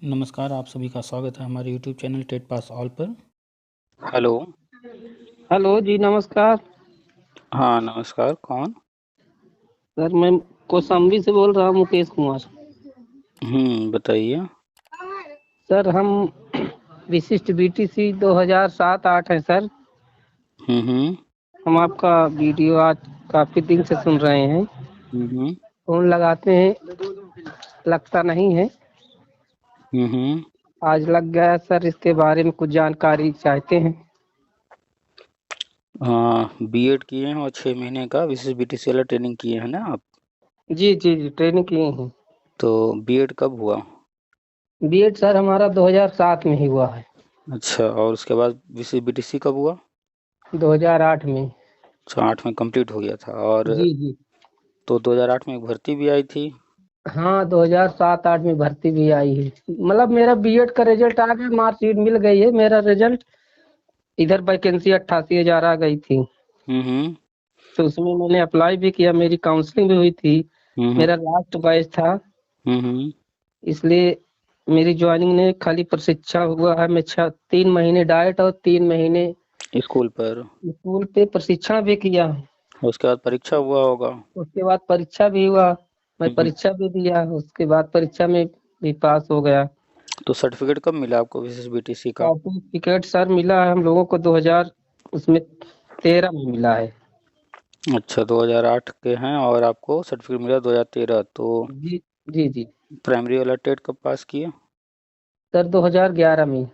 नमस्कार, आप सभी का स्वागत है हमारे YouTube channel TET pass all पर। हेलो। हेलो जी, नमस्कार। हाँ, नमस्कार। कौन? सर मैं कौशाम्बी से बोल रहा हूँ, मुकेश कुमार। बताइए। सर हम विशिष्ट बीटीसी 2007-8 है सर। हम्म हम आपका वीडियो आज काफी दिन से सुन रहे हैं। हम्म फोन लगाते हैं, लगता नहीं है। हम्म आज लग गया सर, इसके बारे में कुछ जानकारी चाहते हैं। हाँ, बीएड किए हैं और 6 महीने का विशेष बीटीसी वाला ट्रेनिंग किए हैं ना आप? जी जी जी, ट्रेनिंग किए हैं। तो बीएड कब हुआ? बीएड सर हमारा 2007 में ही हुआ है। अच्छा, और उसके बाद विशेष बीटीसी कब हुआ? 2008 में। अच्छा, 8 में कंप्लीट हो गया था। और जी जी। तो 2008 में एक भर्ती भी आई थी। हाँ, 2007-8 में भर्ती भी आई है। मतलब मेरा बीएड का रिजल्ट आ गया, मार्कशीट मिल गई है, मेरा रिजल्ट। इधर वैकेंसी 88,000 आ गई थी। हम्म तो उसमें मैंने अप्लाई भी किया, मेरी काउंसलिंग भी हुई थी। हम्म मेरा लास्ट बैच था, हम्म इसलिए मेरी ज्वाइनिंग ने खाली प्रशिक्षण हुआ है। मैं 3 महीने डाइट और 3 महीने स्कूल पर। स्कूल पे प्रशिक्षण भी किया। उसके बाद परीक्षा हुआ होगा। उसके बाद परीक्षा भी हुआ, मैं हम्म परीक्षा भी दिया, उसके बाद परीक्षा में भी पास हो गया। तो सर्टिफिकेट कब मिला आपको विशेष बीटीसी का? सर्टिफिकेट सर मिला है हम लोगों को 2013 में मिला है। अच्छा, 2008 के हैं और आपको सर्टिफिकेट मिला 2013। तो जी जी जी। प्राइमरी वाला टेट कब पास किए? सर 2011 में।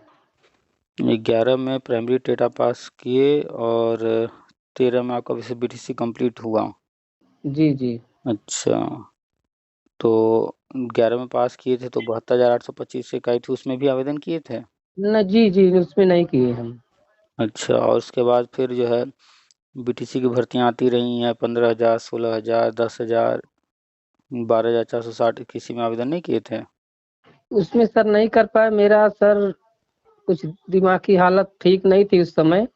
11 में प्राइमरी टेट आप पास किए और 13 में आपका विशेष बीटीसी कंप्लीट हुआ। जी जी। अच्छा, तो 11 में पास किए थे तो 72,825 से आई थी, उसमें भी आवेदन किए थे? न जी जी, उसमें नहीं किए हम। अच्छा, और उसके बाद फिर जो है बीटीसी की भर्तियां आती रही हैं, 15,000, 16,000, 10,000, 12,460, किसी में आवेदन नहीं किए थे? उसमें सर नहीं कर पाए, मेरा सर कुछ दिमागी हालत ठीक नहीं थी उस समय।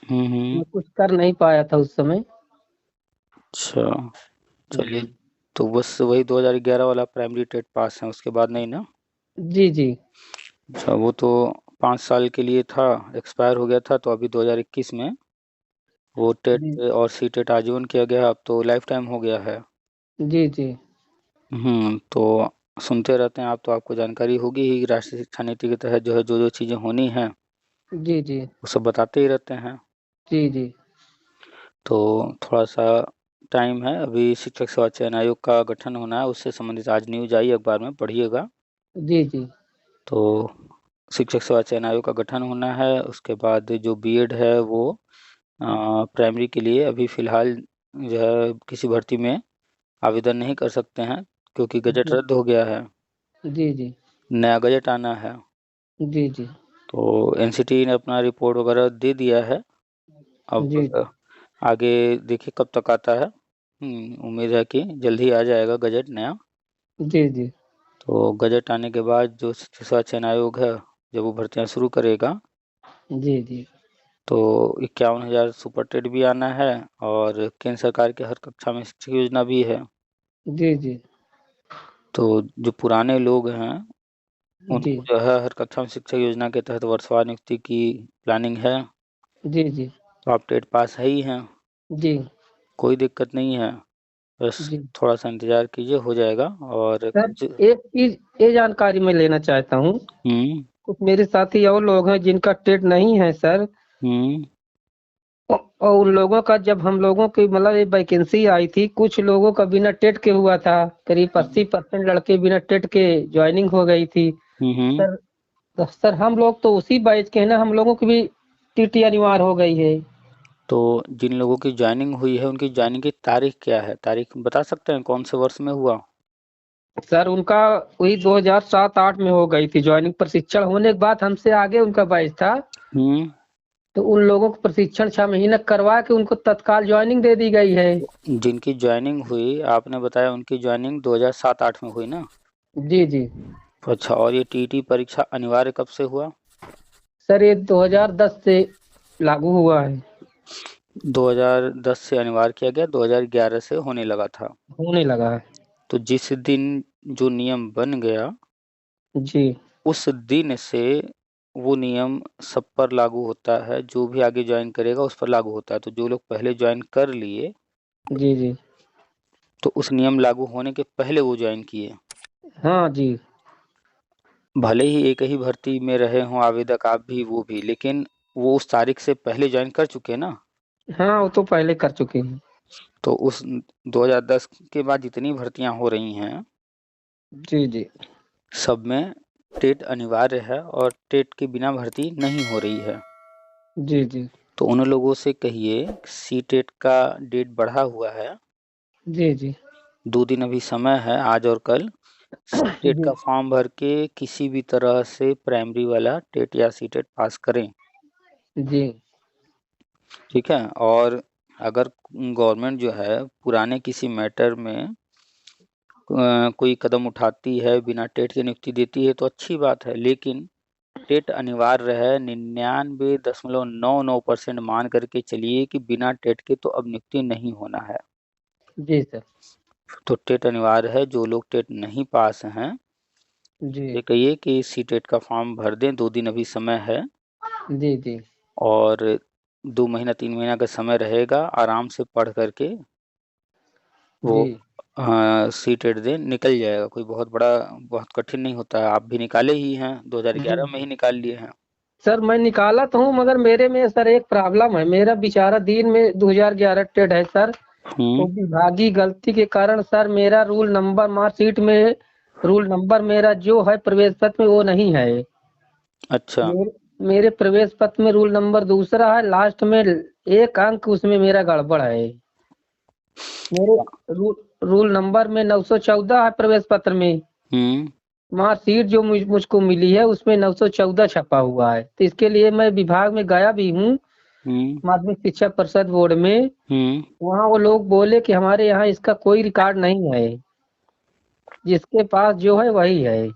हम्म। मैं कुछ कर नहीं पाया था उस समय। अच्छा, चलिए। जी तो बस वही 2011 वाला प्राइमरी टेट पास है, उसके बाद नहीं ना? जी जी। अच्छा, वो तो 5 साल के लिए था, एक्सपायर हो गया था। तो अभी 2021 में वो टेट जी और सी टेट आजीवन किया गया, अब तो लाइफ टाइम हो गया है। जी जी तो सुनते रहते हैं आप, तो आपको जानकारी होगी ही, राष्ट्रीय शिक्षा नीति के तहत जो है जो चीज़ें होनी हैं जी जी वो सब बताते ही रहते हैं। जी जी तो थोड़ा सा टाइम है, अभी शिक्षक सेवा चयन आयोग का गठन होना है, उससे संबंधित आज न्यूज आई, अखबार में पढ़िएगा। जी जी तो शिक्षक सेवा चयन आयोग का गठन होना है। उसके बाद जो बीएड है वो प्राइमरी के लिए अभी फ़िलहाल जो है किसी भर्ती में आवेदन नहीं कर सकते हैं, क्योंकि गजट जी रद्द हो गया है, जी जी नया गजट आना है। जी जी तो एनसीटी ने अपना रिपोर्ट वगैरह दे दिया है। अब जी आगे देखिए कब तक आता है। उम्मीद है कि जल्द ही आ जाएगा गजट नया। जी जी तो गजट आने के बाद जो शिक्षक सेवा चयन आयोग है, जब वो भर्तियाँ शुरू करेगा, जी जी तो 51,000 सुपर टेट भी आना है, और केंद्र सरकार के हर कक्षा में शिक्षक योजना भी है। जी जी तो जो पुराने लोग हैं जी उनको जो है हर कक्षा में शिक्षक योजना के तहत वर्षवार नियुक्ति की प्लानिंग है। जी जी तो आप टेट पास है ही हैं, जी कोई दिक्कत नहीं है। बस जी। थोड़ा सा इंतज़ार कीजिए, हो जाएगा। और सर कुछ एक चीज, ये जानकारी मैं लेना चाहता हूँ। हम्म कुछ मेरे साथी और लोग हैं जिनका टेट नहीं है सर। हम्म और उन लोगों का, जब हम लोगों की मतलब ये वैकेंसी आई थी, कुछ लोगों का बिना टेट के हुआ था। करीब 80% लड़के बिना टेट के ज्वाइनिंग हो गई थी। हम्म सर, तो सर हम लोग तो उसी बैच के हैं ना, हम लोगों की भी टीटी अनिवार्य हो गई है। तो जिन लोगों की ज्वाइनिंग हुई है उनकी ज्वाइनिंग की तारीख क्या है? तारीख बता सकते हैं कौन से वर्ष में हुआ? सर उनका वही 2007-8 में हो गई थी ज्वाइनिंग। प्रशिक्षण होने के बाद हमसे आगे उनका बैच था। हम्म तो उन लोगों को प्रशिक्षण 6 महीने करवा के उनको तत्काल ज्वाइनिंग दे दी गई है। जिनकी ज्वाइनिंग हुई आपने बताया उनकी ज्वाइनिंग 2007-8 में हुई ना? जी जी। अच्छा, और ये टीटी परीक्षा अनिवार्य कब से हुआ? सर ये 2010 से लागू हुआ है। 2010 से अनिवार्य किया गया, 2011 से होने लगा था। होने लगा है। तो जिस दिन जो नियम बन गया जी उस दिन से वो नियम सब पर लागू होता है, जो भी आगे ज्वाइन करेगा उस पर लागू होता है। तो जो लोग पहले ज्वाइन कर लिए जी जी। तो उस नियम लागू होने के पहले वो ज्वाइन किए, हाँ जी। भले ही एक ही भर्ती में रहे हों आवेदक, आप भी वो भी, लेकिन वो उस तारीख से पहले ज्वाइन कर चुके ना। हाँ वो तो पहले कर चुके हैं। तो उस 2010 के बाद जितनी भर्तियां हो रही हैं जी जी। सब में टेट अनिवार्य है और टेट के बिना भर्ती नहीं हो रही है। जी जी। तो उन लोगों से कहिए सी टेट का डेट बढ़ा हुआ है, जी जी। 2 दिन अभी समय है, आज और कल। सी टेट जी का फॉर्म भर के किसी भी तरह से प्राइमरी वाला टेट या सी टेट पास करें, जी। ठीक है। और अगर गवर्नमेंट जो है पुराने किसी मैटर में कोई कदम उठाती है, बिना टेट के नियुक्ति देती है तो अच्छी बात है, लेकिन टेट अनिवार्य है 99.99% मान करके चलिए कि बिना टेट के तो अब नियुक्ति नहीं होना है। जी सर। तो टेट अनिवार्य है, जो लोग टेट नहीं पास हैं जी ये कहिए कि सी टेट का फॉर्म भर दें, 2 दिन अभी समय है जी। जी और 2 महीना 3 महीना का समय रहेगा, आराम से पढ़ करके वो जी। सी टेट दें, निकल जाएगा। कोई बहुत बड़ा बहुत कठिन नहीं होता है, आप भी निकाले ही हैं, जी 2011 में ही निकाल लिए हैं। सर, मैं निकाला तो हूँ मगर मेरे में सर एक प्रॉब्लम है। मेरा बेचारा दिन में 2011 टेट है सर। तो विभागीय गलती के कारण सर मेरा रूल नंबर मार्कशीट में रूल नंबर मेरा जो है प्रवेश पत्र में वो नहीं है। अच्छा। मेरे प्रवेश पत्र में रूल नंबर दूसरा है, लास्ट में एक अंक उसमें मेरा गड़बड़ है। मेरे रूल नंबर में 914 है प्रवेश पत्र में, मार्कशीट जो मुझको मिली है उसमें 914 छपा हुआ है। तो इसके लिए मैं विभाग में गया भी हूँ, माध्यमिक शिक्षा परिषद बोर्ड में। वहाँ वो लोग बोले कि हमारे यहाँ इसका कोई रिकॉर्ड नहीं है, जिसके पास जो है वही है।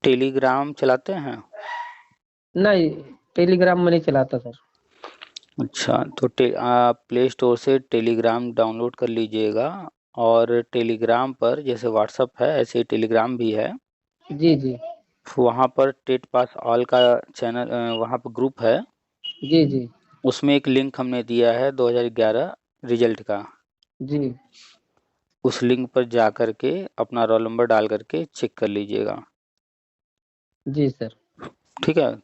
टेलीग्राम चलाते हैं? नहीं, टेलीग्राम में नहीं चलाता सर। अच्छा, तो आप प्ले स्टोर से टेलीग्राम डाउनलोड कर लीजिएगा, और टेलीग्राम पर जैसे व्हाट्सअप है ऐसे ही टेलीग्राम भी है। जी जी। वहाँ पर टेट पास ऑल का चैनल, वहाँ पर ग्रुप है, जी जी। उसमें एक लिंक हमने दिया है 2011 रिजल्ट का। जी उस लिंक पर जा कर के अपना रोल नंबर डाल करके चेक कर लीजिएगा, जी सर। ठीक है।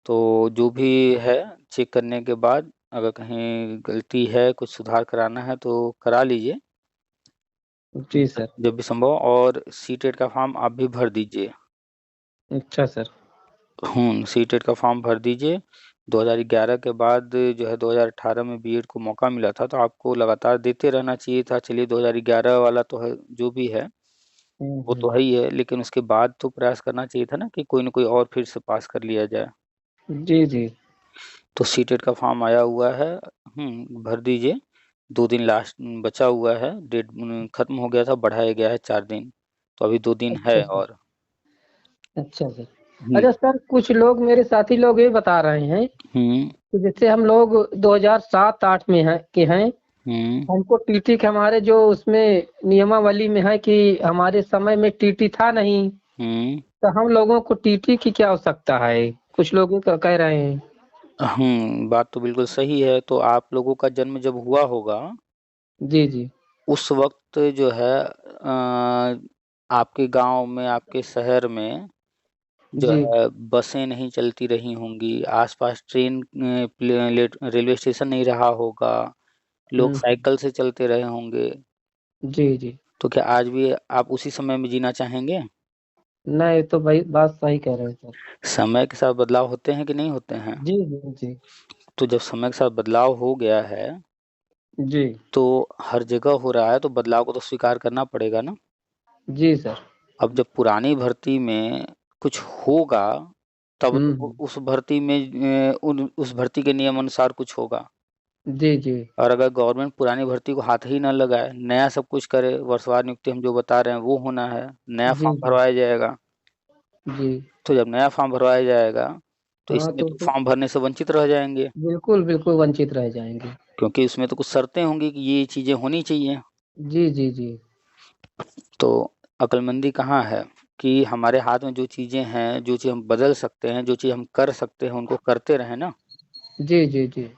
तो जो भी है चेक करने के बाद अगर कहीं गलती है, कुछ सुधार कराना है तो करा लीजिए जी सर। जब भी संभव। और सी टेट का फॉर्म आप भी भर दीजिए। अच्छा सर। सी टेट का फॉर्म भर दीजिए। 2011 के बाद जो है 2018 में बीएड को मौका मिला था, तो आपको लगातार देते रहना चाहिए था। चलिए 2011 वाला तो है, जो भी है वो तो है ही है, लेकिन उसके बाद तो प्रयास करना चाहिए था ना कि कोई ना कोई और फिर से पास कर लिया जाए। जी जी। तो सी टेट का फॉर्म आया हुआ है, भर दीजिए। 2 दिन लास्ट बचा हुआ है, डेट खत्म हो गया था, बढ़ाया गया है 4 दिन, तो अभी 2 दिन अच्छा है सर। और। अच्छा सर। अच्छा सर, कुछ लोग मेरे साथी लोग ये बता रहे हैं हम्म कि जैसे हम लोग 2007-8 में हैं, हम्म हमको टीटी के हमारे जो उसमें नियमावली में है कि हमारे समय में टीटी था नहीं, हम्म तो हम लोगों को टीटी की क्या आवश्यकता है? कुछ लोग ये कह रहे हैं। बात तो बिल्कुल सही है। तो आप लोगों का जन्म जब हुआ होगा जी जी। उस वक्त जो है आपके गांव में, आपके शहर में जो जी। है बसें नहीं चलती रही होंगी, आसपास ट्रेन रेलवे स्टेशन नहीं रहा होगा, लोग हम्म। साइकिल से चलते रहे होंगे। जी जी। तो क्या आज भी आप उसी समय में जीना चाहेंगे? नहीं, तो भाई बात सही कह रहे हैं सर। समय के साथ बदलाव होते हैं कि नहीं होते हैं? जी जी। जी तो जब समय के साथ बदलाव हो गया है जी। तो हर जगह हो रहा है, तो बदलाव को तो स्वीकार करना पड़ेगा ना। जी सर। अब जब पुरानी भर्ती में कुछ होगा तब तो हम्म। उस भर्ती में उस भर्ती के नियम अनुसार कुछ होगा। जी जी। और अगर गवर्नमेंट पुरानी भर्ती को हाथ ही ना लगाए, नया सब कुछ करे, वर्षवार नियुक्ति हम जो बता रहे हैं वो होना है, नया जी फॉर्म जी। भरवाया जाएगा। जी। तो जब नया फॉर्म भरवाया जाएगा तो हाँ इसमें तो तो फिर फॉर्म भरने से वंचित रह जाएंगे, बिल्कुल बिल्कुल वंचित रह जाएंगे। क्योंकि उसमें तो कुछ शर्तें होंगी कि ये चीजें होनी चाहिए। जी जी। जी तो अक्लमंदी कहाँ है? कि हमारे हाथ में जो चीजें हैं, जो चीज हम बदल सकते हैं, जो चीज हम कर सकते हैं, उनको करते रहें ना। जी जी जी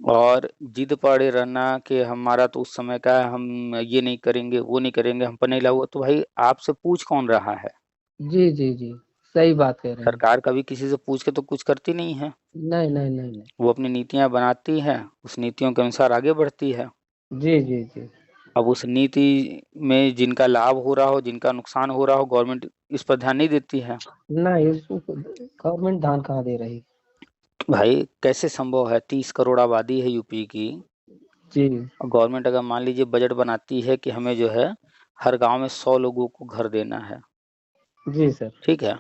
और जिद पड़े रहना कि हमारा तो उस समय का है, हम ये नहीं करेंगे, वो नहीं करेंगे, हम पर नहीं लागू, तो भाई आपसे पूछ कौन रहा है? जी जी जी, सही बात कह रहे हैं। सरकार कभी किसी से पूछ के तो कुछ करती नहीं है। नहीं नहीं नहीं नहीं। वो अपनी नीतियां बनाती है, उस नीतियों के अनुसार आगे बढ़ती है। जी जी जी। अब उस नीति में जिनका लाभ हो रहा हो, जिनका नुकसान हो रहा हो, गवर्नमेंट इस पर ध्यान नहीं देती है। नहीं, इसको गवर्नमेंट ध्यान कहाँ दे रही। भाई कैसे संभव है? 30 करोड़ आबादी है यूपी की, जी और गवर्नमेंट अगर मान लीजिए बजट बनाती है कि हमें जो है हर गांव में 100 लोगों को घर देना है, जी सर। ठीक है।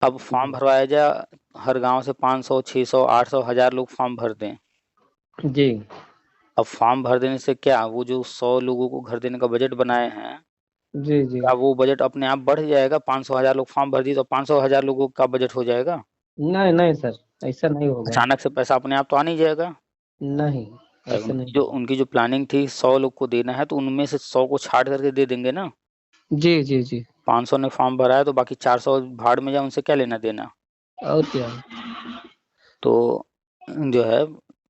अब फॉर्म जी भरवाया जाए, हर गांव से 500, 600, 800, 1000 लोग फॉर्म भर दें। जी अब फॉर्म भर देने से क्या, वो जो 100 लोगों को घर देने का बजट बनाए हैं, जी जी। क्या वो बजट अपने आप बढ़ जाएगा? 500, 1000 लोग फॉर्म भर दिए तो 500, 1000 लोगों का बजट हो जाएगा? नहीं नहीं सर, ऐसा नहीं होगा। अचानक से पैसा अपने आप तो आ नहीं जाएगा। नहीं, भाई ऐसा उनकी नहीं जो होगा। उनकी जो प्लानिंग थी 100 लोग को देना है, तो उनमें से 100 को छाट करके दे देंगे ना। जी जी जी। 500 ने फॉर्म भरा है तो बाकी 400 भाड़ में जाए, उनसे क्या लेना देना। और क्या। तो जो है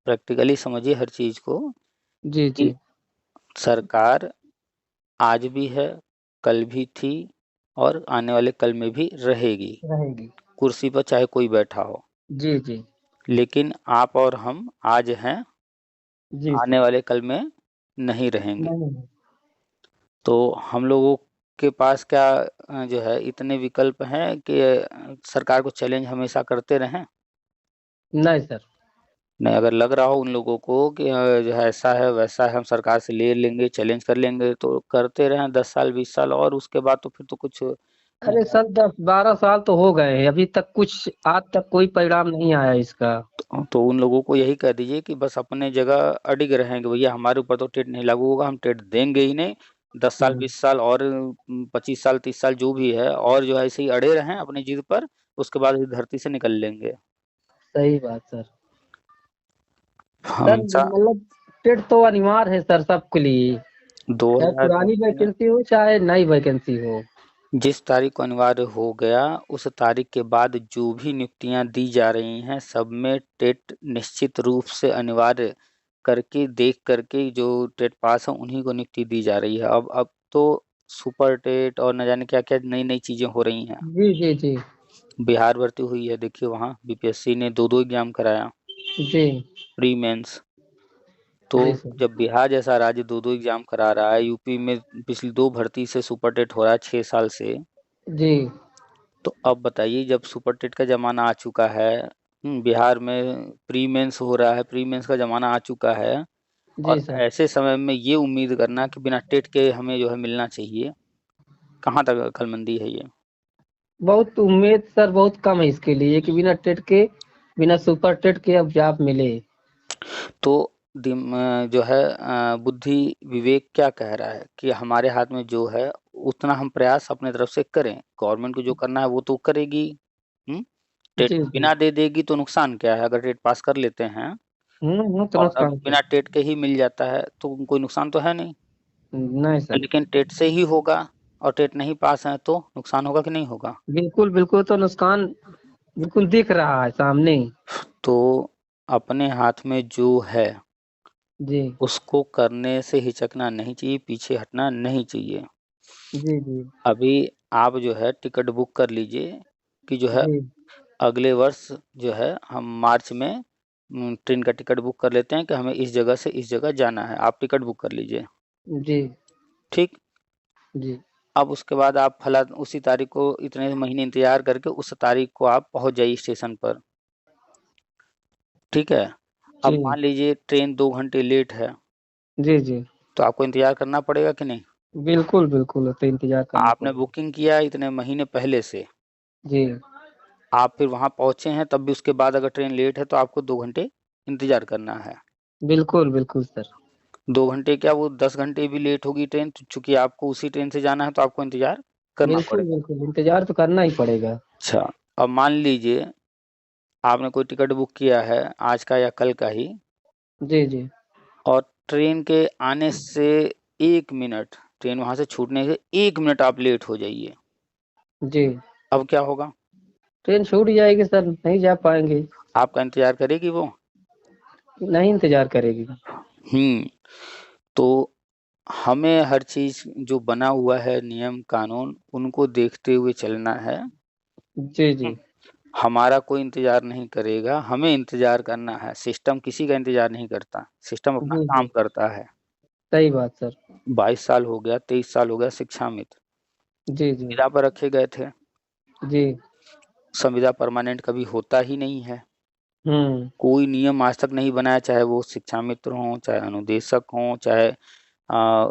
प्रैक्टिकली समझिए हर चीज को, जी कि जी। सरकार आज भी है, कल भी थी, और आने वाले कल में भी रहेगी। रहेगी। कुर्सी पर चाहे कोई बैठा हो, जी जी। लेकिन आप और हम आज हैं, जी आने सर। वाले कल में नहीं रहेंगे। नहीं। तो हम लोगों के पास क्या जो है इतने विकल्प हैं कि सरकार को चैलेंज हमेशा करते रहें? नहीं सर। नहीं, अगर लग रहा हो उन लोगों को कि जो है ऐसा है वैसा है, हम सरकार से ले लेंगे, चैलेंज कर लेंगे, तो करते रहें 10 साल 20 साल, और उसके बाद तो फिर तो कुछ अरे सर, 10-12 साल तो हो गए हैं, अभी तक कुछ आज तक कोई परिणाम नहीं आया इसका। तो उन लोगों को यही कह दीजिए कि बस अपने जगह अडिग रहेंगे, भैया हमारे ऊपर तो टेट नहीं लागू होगा, हम टेट देंगे ही नहीं। 10 साल हम्म, 20 साल और 25 साल 30 साल जो भी है, और जो है ऐसे ही अड़े रहें अपनी जिद पर, उसके बाद इस धरती से निकल लेंगे। सही बात सर। सर हमेशा मतलब टेट तो अनिवार्य है सर सबके लिए, चाहे 2010 पुरानी में वैकेंसी हो चाहे नई वैकेंसी हो। जिस तारीख को अनिवार्य हो गया, उस तारीख के बाद जो भी नियुक्तियां दी जा रही हैं, सब में टेट निश्चित रूप से अनिवार्य करके देख करके जो टेट पास है उन्हीं को नियुक्ति दी जा रही है। अब तो सुपर टेट और न जाने क्या क्या नई नई चीजें हो रही हैं। जी जी जी। बिहार भर्ती हुई है, देखिए वहाँ बीपीएससी ने दो दो एग्जाम कराया, जी प्री मेंस। तो जी सर। जब बिहार जैसा राज्य दो दो एग्जाम करा रहा है, यूपी में पिछली 2 भर्ती से सुपर टेट हो रहा है 6 साल से, जी तो अब बताइए जब सुपर टेट का ज़माना आ चुका है, बिहार में प्री मेंस हो रहा है, प्री मेंस का ज़माना आ चुका है, जी और सर। ऐसे समय में ये उम्मीद करना कि बिना टेट के हमें जो है मिलना चाहिए, कहाँ तक अक्लमंदी है ये? बहुत उम्मीद सर बहुत कम है इसके लिए कि बिना टेट के, बिना सुपर टेट के अब जॉब मिले। तो जो है बुद्धि विवेक क्या कह रहा है कि हमारे हाथ में जो है उतना हम प्रयास अपने तरफ से करें, गवर्नमेंट को जो करना है वो तो करेगी। हम्म टेट जी जी। बिना दे देगी तो नुकसान क्या है? अगर टेट पास कर लेते हैं तो और अब नुकसान क्या बिना टेट के ही मिल जाता है तो कोई नुकसान तो है नहीं। है? नहीं सर। लेकिन टेट से ही होगा, और टेट नहीं पास है तो नुकसान होगा कि नहीं होगा? बिल्कुल बिल्कुल, तो नुकसान बिल्कुल दिख रहा है सामने ही। तो अपने हाथ में जो है जी उसको करने से हिचकना नहीं चाहिए, पीछे हटना नहीं चाहिए। जी जी अभी आप जो है टिकट बुक कर लीजिए कि जो है जी अगले वर्ष जो है हम मार्च में ट्रेन का टिकट बुक कर लेते हैं कि हमें इस जगह से इस जगह जाना है, आप टिकट बुक कर लीजिए। जी ठीक। जी अब उसके बाद आप फला उसी तारीख को इतने महीने इंतजार करके उस तारीख को आप पहुंच जाइए स्टेशन पर। ठीक है। अब जी मान लीजिए ट्रेन 2 घंटे लेट है, जी जी। तो आपको इंतजार करना पड़ेगा कि नहीं? बिल्कुल बिल्कुल, तो इंतजार करना आपने पड़ेगा। बुकिंग किया इतने महीने पहले से, जी आप फिर वहां पहुंचे हैं, तब भी उसके बाद अगर ट्रेन लेट है तो आपको 2 घंटे इंतजार करना है। बिल्कुल बिल्कुल सर। 2 घंटे क्या, वो 10 घंटे भी लेट होगी ट्रेन, तो चूंकि आपको उसी ट्रेन से जाना है तो आपको इंतजार करना बिल्कुल पड़ेगा। बिल्कुल, इंतजार तो करना ही पड़ेगा। अच्छा। अब मान लीजिए आपने कोई टिकट बुक किया है आज का या कल का ही, जी जी और ट्रेन के आने से 1 मिनट, ट्रेन वहां से छूटने से 1 मिनट आप लेट हो जाइए, जी। अब क्या होगा? ट्रेन छूट जाएगी सर, नहीं जा पाएंगे। आपका इंतजार करेगी वो? नहीं इंतजार करेगी। तो हमें हर चीज जो बना हुआ है नियम कानून उनको देखते हुए चलना है। जी जी। हमारा कोई इंतजार नहीं करेगा, हमें इंतजार करना है। सिस्टम किसी का इंतजार नहीं करता, सिस्टम अपना जी काम जी। करता है। सही बात सर। 22 साल हो गया, 23 साल हो गया शिक्षा मित्र जी जी। संविदा पर रखे गए थे। जी। संविदा परमानेंट कभी होता ही नहीं है। हम्म। कोई नियम आज तक नहीं बनाया, चाहे वो शिक्षा मित्र हों, चाहे अनुदेशक हों, चाहे आ,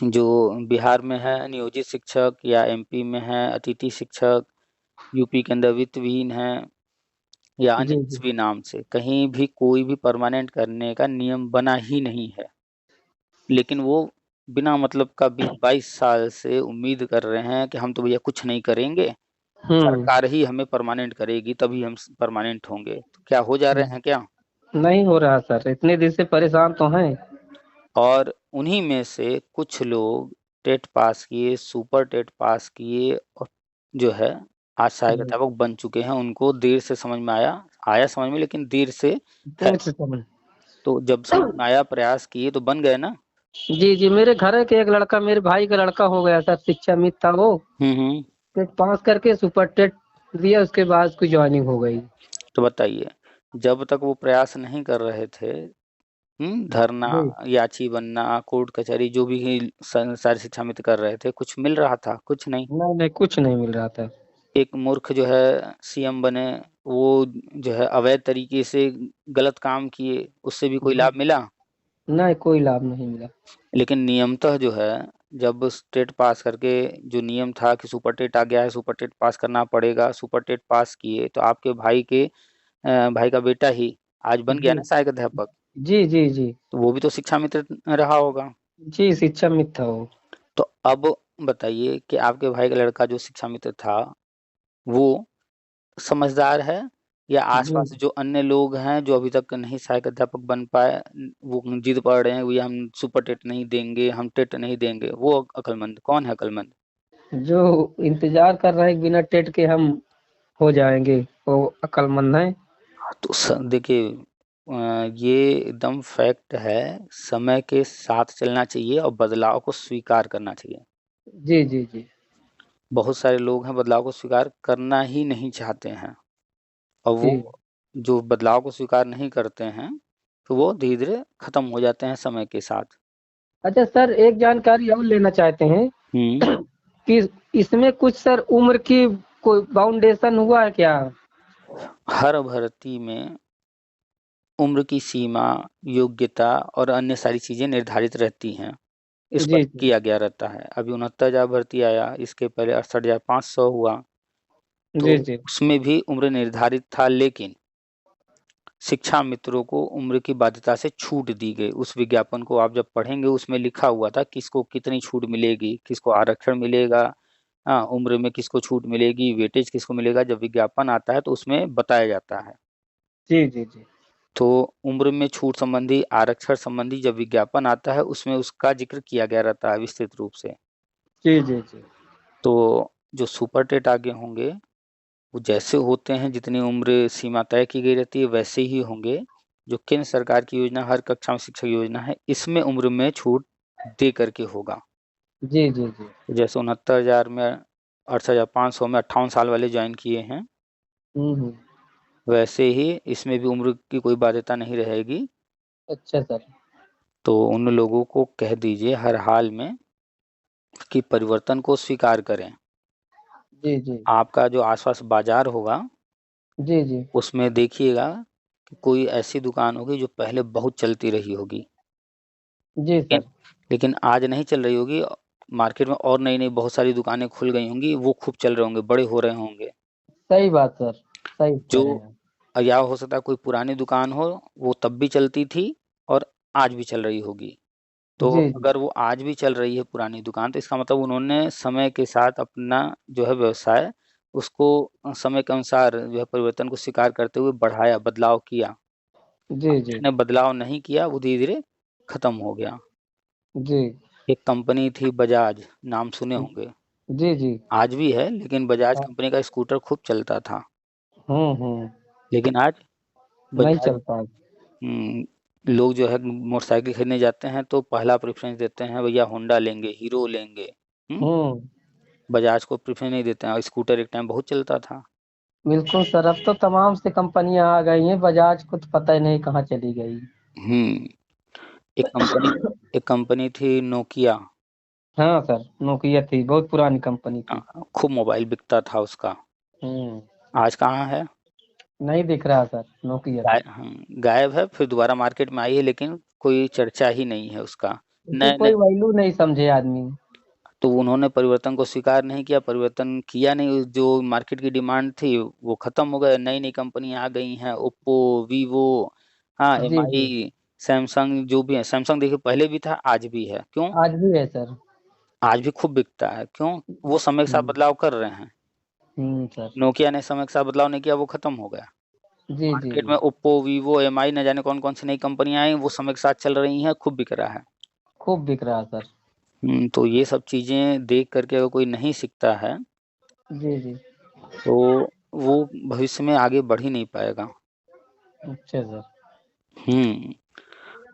जो बिहार में है नियोजित शिक्षक, या एमपी में है अतिथि शिक्षक, यूपी के अंदर वित्त विहीन है, या अन्य जी किसी जी। भी नाम से कहीं भी कोई भी परमानेंट करने का नियम बना ही नहीं है। लेकिन वो बिना मतलब का 20-22 साल से उम्मीद कर रहे हैं कि हम तो भैया कुछ नहीं करेंगे, सरकार ही हमें परमानेंट करेगी तभी हम परमानेंट होंगे। तो क्या हो जा रहे हैं क्या? नहीं हो रहा सर, इतने दिन से परेशान तो हैं। और उन्हीं में से कुछ लोग टेट पास किए, सुपर टेट पास किए, और जो है आज सहायक अध्यापक बन चुके हैं। उनको देर से समझ में आया, आया समझ में लेकिन देर से है। देर से समझ। तो जब समझ में आया, प्रयास किए तो बन गए ना। जी जी, मेरे घर के एक लड़का, मेरे भाई का लड़का हो गया सर, शिक्षा मित्र था वो। हम्म। टेट पास करके सुपर टेट दिया, उसके बाद उसकी ज्वाइनिंग हो गई। तो बताइए, जब तक वो प्रयास नहीं कर रहे थे, धरना, जी। याची बनना, कोर्ट कचहरी, जो भी सारे शिक्षा मित्र कर रहे थे, कुछ मिल रहा था? कुछ नहीं। नहीं नहीं, कुछ नहीं मिल रहा था। एक मूर्ख जो है सीएम बने, वो जो है अवैध तरीके से गलत काम किए, उससे भी कोई जी। लाभ मिला? नहीं, कोई लाभ नहीं मिला। लेकिन नियमतः जो है, जब टेट पास करके जो नियम था कि सुपर टेट आ गया है, सुपर टेट पास करना पड़ेगा, सुपर टेट पास किए तो आपके भाई का बेटा ही आज बन गया जी ना सहायक अध्यापक। जी। जी जी। तो वो भी तो शिक्षा मित्र रहा होगा। जी, शिक्षा मित्र था वो। तो अब बताइए कि आपके भाई का लड़का जो शिक्षा मित्र था, वो समझदार है, या जी। आसपास जो अन्य लोग हैं जो अभी तक नहीं सहायक अध्यापक बन पाए, वो जिद पड़ रहे हैं भैया हम सुपर टेट नहीं देंगे, हम टेट नहीं देंगे, वो अकलमंद कौन है? अकलमंद जो इंतजार कर रहे हैं बिना टेट के हम हो जाएंगे, वो अक्लमंद है। तो देखिए, ये एकदम फैक्ट है। समय के साथ चलना चाहिए और बदलाव को स्वीकार करना चाहिए। जी जी जी। बहुत सारे लोग हैं बदलाव को स्वीकार करना ही नहीं चाहते हैं, और वो जी। जो बदलाव को स्वीकार नहीं करते हैं तो वो धीरे धीरे खत्म हो जाते हैं समय के साथ। अच्छा सर, एक जानकारी और लेना चाहते हैं हम्म। कि इसमें कुछ सर उम्र की कोई बाउंडेशन हुआ है क्या? हर भर्ती में उम्र की सीमा, योग्यता और अन्य सारी चीजें निर्धारित रहती हैं, जी स्पष्ट जी। किया गया रहता है। अभी 69,000 भर्ती आया, इसके पहले 68,500 हुआ, तो जी जी। उसमें भी उम्र निर्धारित था। लेकिन शिक्षा मित्रों को उम्र की बाध्यता से छूट दी गई। उस विज्ञापन को आप जब पढ़ेंगे, उसमें लिखा हुआ था किसको कितनी छूट मिलेगी, किसको आरक्षण मिलेगा, हाँ, उम्र में किसको छूट मिलेगी, वेटेज किसको मिलेगा। जब विज्ञापन आता है तो उसमें बताया जाता है। जी जी। जी तो उम्र में छूट संबंधी, आरक्षण संबंधी जब विज्ञापन आता है, उसमें उसका जिक्र किया गया रहता है विस्तृत रूप से। जी। जी जी। तो जो सुपर टेट आगे होंगे, वो जैसे होते हैं, जितनी उम्र सीमा तय की गई रहती है वैसे ही होंगे। जो केंद्र सरकार की योजना हर कक्षा में शिक्षक योजना है, इसमें उम्र में छूट दे करके होगा। जी जी। जी। तो जैसे 69,000 में 68,500 में 58 साल वाले ज्वाइन किए हैं, हम्म। वैसे ही इसमें भी उम्र की कोई बाध्यता नहीं रहेगी। अच्छा सर। तो उन लोगों को कह दीजिए हर हाल में कि परिवर्तन को स्वीकार करें। जी जी। आपका जो आसपास बाजार होगा, जी जी। उसमें देखिएगा कि कोई ऐसी दुकान होगी जो पहले बहुत चलती रही होगी, जी लेकिन सर। लेकिन आज नहीं चल रही होगी। मार्केट में और नई नई बहुत सारी दुकानें खुल गई होंगी, वो खूब चल रहे होंगे, बड़े हो रहे होंगे। सही बात सर, सही कह जो रहे हैं। या हो सकता है कोई पुरानी दुकान हो, वो तब भी चलती थी और आज भी चल रही होगी। तो जी जी। अगर वो आज भी चल रही है पुरानी दुकान, तो इसका मतलब उन्होंने समय के साथ अपना जो है व्यवसाय, उसको समय के अनुसार जो है परिवर्तन को स्वीकार करते हुए बढ़ाया, बदलाव किया। जी जी। जिसने बदलाव नहीं किया वो धीरे धीरे खत्म हो गया। जी। एक कंपनी थी बजाज, नाम सुने होंगे। जी जी। आज भी है, लेकिन बजाज हाँ। कंपनी का स्कूटर खूब चलता था। हम्म। लेकिन आज नहीं बजाज चलता है। लोग जो है मोटरसाइकिल खरीदने जाते हैं तो पहला प्रेफरेंस देते हैं, भैया होंडा लेंगे, हीरो लेंगे। हम्म। बजाज को प्रेफरेंस नहीं देते हैं। और स्कूटर एक टाइम बहुत चलता था। बिल्कुल सर, अब तो तमाम से कंपनियां आ गई हैं, बजाज को तो पता ही नहीं कहाँ चली गई। हम्म एक कंपनी थी नोकिया। हाँ सर, नोकिया थी, बहुत पुरानी कंपनी थी। खूब मोबाइल बिकता था उसका। हम्म। आज कहाँ है? नहीं दिख रहा सर, नोकिया तो। गायब है। फिर दोबारा मार्केट में आई है, लेकिन कोई चर्चा ही नहीं है उसका। उसकी नए नए कोई वैल्यू नहीं समझे आदमी। तो उन्होंने परिवर्तन को स्वीकार नहीं किया, परिवर्तन किया नहीं। जो मार्केट की डिमांड थी वो खत्म हो गया। नई नई कंपनियां आ गई हैं, ओप्पो, वीवो, हाँ, जी जी। MI, Samsung. जो भी है, सैमसंग देखिए पहले भी था, आज भी है। क्यों? आज भी है सर। आज भी खूब बिकता है। क्यों? वो समय के साथ हम्म। बदलाव कर रहे हैं। सर। नोकिया ने समय के साथ बदलाव नहीं किया, वो खत्म हो गया। जी जी मार्केट जी। में ओप्पो, वीवो, एमआई, न जाने कौन कौन सी नई कंपनियां आई, वो समय के साथ चल रही हैं, खूब बिक रहा है। खूब बिक रहा सर। तो ये सब चीजें देख करके अगर कोई नहीं सीखता है जी जी। तो वो भविष्य में आगे बढ़ ही नहीं पाएगा। अच्छा सर। हम्म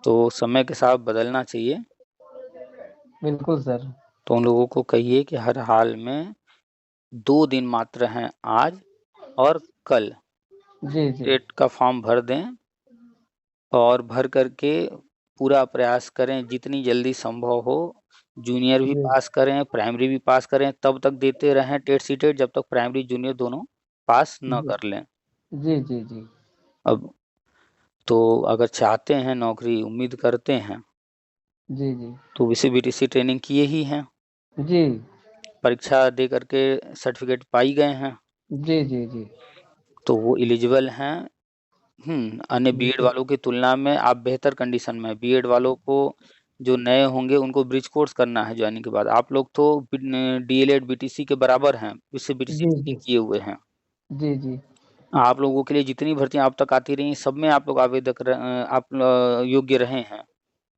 तो समय के साथ बदलना चाहिए। बिल्कुल सर। तो उन लोगों को कहिए कि हर हाल में 2 दिन मात्र हैं, आज और कल। जी जी। टेट का फॉर्म भर दें और भर करके पूरा प्रयास करें जितनी जल्दी संभव हो। जूनियर भी जी पास करें, प्राइमरी भी पास करें, तब तक देते रहें टेट सी टेट, जब तक प्राइमरी जूनियर दोनों पास न जी कर लें। जी जी जी। अब तो अगर चाहते हैं, नौकरी उम्मीद करते हैं, जी जी। तो वैसे बीटीसी ट्रेनिंग किए ही हैं, जी परीक्षा दे करके सर्टिफिकेट पाई गए हैं, जी जी जी। तो वो एलिजिबल हैं। अन्य बीएड बिल्कुल। वालों की तुलना में आप बेहतर कंडीशन में। बीएड वालों को, जो नए होंगे, उनको ब्रिज कोर्स करना है ज्वाइनिंग के बाद। आप लोग तो डीएलएड बीटीसी के बराबर हैं, इससे बीटीसी जी ट्रेनिंग जी किए हुए हैं। जी जी। आप लोगों के लिए जितनी भर्तियां आप तक आती रही, सब में आप लोग योग्य रहे हैं।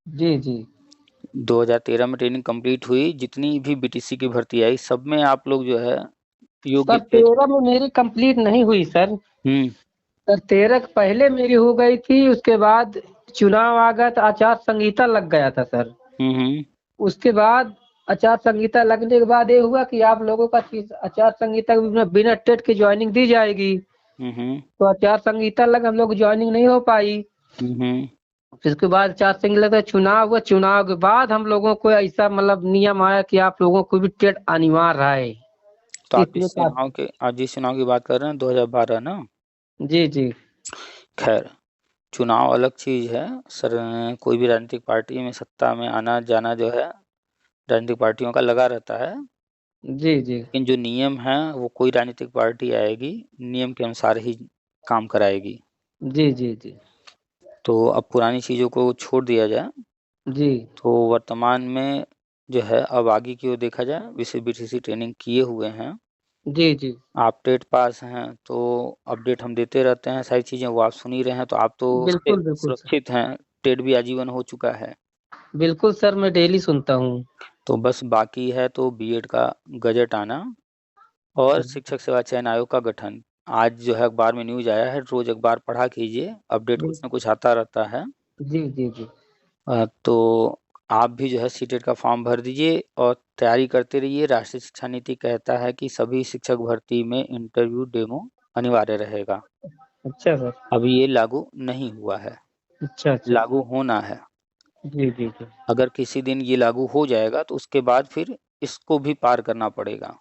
जी जी। 2013 में ट्रेनिंग कंप्लीट हुई, जितनी भी बीटीसी की भर्ती आई, सब में आप लोग जो है योग्य सर थे। 13 में मेरी कंप्लीट नहीं हुई सर। हम्म सर 13 के पहले मेरी हो गई थी, उसके बाद चुनाव आ गया था, आचार संहिता लग गया था सर। हम्म हम्म उसके बाद आचार संहिता लगने के बाद ये हुआ कि आप लोगों का आचार संहिता के बिना टेट की ज्वाइनिंग दी जाएगी। हम्म तो आचार संहिता लग, हम लोग ज्वाइनिंग नहीं हो पाई। हम्म फिर उसके बाद आचार संहिता लगा, चुनाव हुआ, चुनाव के बाद हम लोगों को ऐसा मतलब नियम आया कि आप लोगों को भी टेट अनिवार्य है। तो इसलिए आप जिस चुनाव की बात कर रहे हैं, 2012 ना? जी जी खैर, चुनाव अलग चीज है सर। कोई भी राजनीतिक पार्टी में सत्ता में आना जाना जो है, राजनीतिक पार्टियों का लगा रहता है। जी जी लेकिन जो नियम है, वो कोई राजनीतिक पार्टी आएगी, नियम के अनुसार ही काम कराएगी। जी जी जी तो अब पुरानी चीजों को छोड़ दिया जाए। जी तो वर्तमान में जो है, अब आगे की ओर देखा जाए। वैसे बीटीसी ट्रेनिंग किए हुए हैं, जी जी। आप टेट पास हैं, तो अपडेट हम देते रहते हैं। सारी चीजें वो आप सुन ही रहे हैं, तो आप तो उससे बिल्कुल बिल्कुल सर। सुरक्षित हैं। टेट भी आजीवन हो चुका है। बिल्कुल सर, मैं डेली सुनता हूँ। तो बस बाकी है तो बीएड का गजट आना और शिक्षक सेवा चयन आयोग का गठन। आज जो है अखबार में न्यूज आया है, रोज अखबार पढ़ा कीजिए, अपडेट कुछ न कुछ आता रहता है। जी जी जी। तो आप भी जो है सीटेट का फॉर्म भर दीजिए और तैयारी करते रहिए। राष्ट्रीय शिक्षा नीति कहता है कि सभी शिक्षक भर्ती में इंटरव्यू डेमो अनिवार्य रहेगा। अच्छा सर। अभी ये लागू नहीं हुआ है, अच्छा अच्छा। लागू होना है। जी जी जी। अगर किसी दिन ये लागू हो जाएगा, तो उसके बाद फिर इसको भी पार करना पड़ेगा।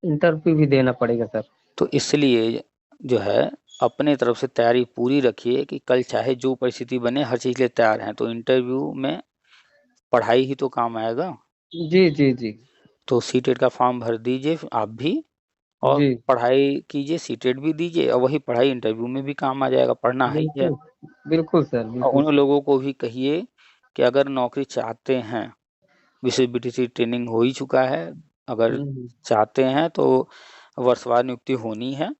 इंटरव्यू भी देना पड़ेगा सर। तो इसलिए जो है, अपने तरफ से तैयारी पूरी रखिए कि कल चाहे जो परिस्थिति बने, हर चीज़ के लिए तैयार हैं। तो इंटरव्यू में पढ़ाई ही तो काम आएगा। जी जी जी तो सीटेट का फॉर्म भर दीजिए आप भी, और जी। पढ़ाई कीजिए, सीटेट भी दीजिए, और वही पढ़ाई इंटरव्यू में भी काम आ जाएगा। पढ़ना ही है। बिल्कुल बिल्कुल सर, और बिल्कुल उन सर। लोगों को भी कहिए कि अगर नौकरी चाहते हैं, विशेष बीटीसी ट्रेनिंग हो ही चुका है, अगर हम्म। चाहते हैं तो वर्षवार नियुक्ति होनी है।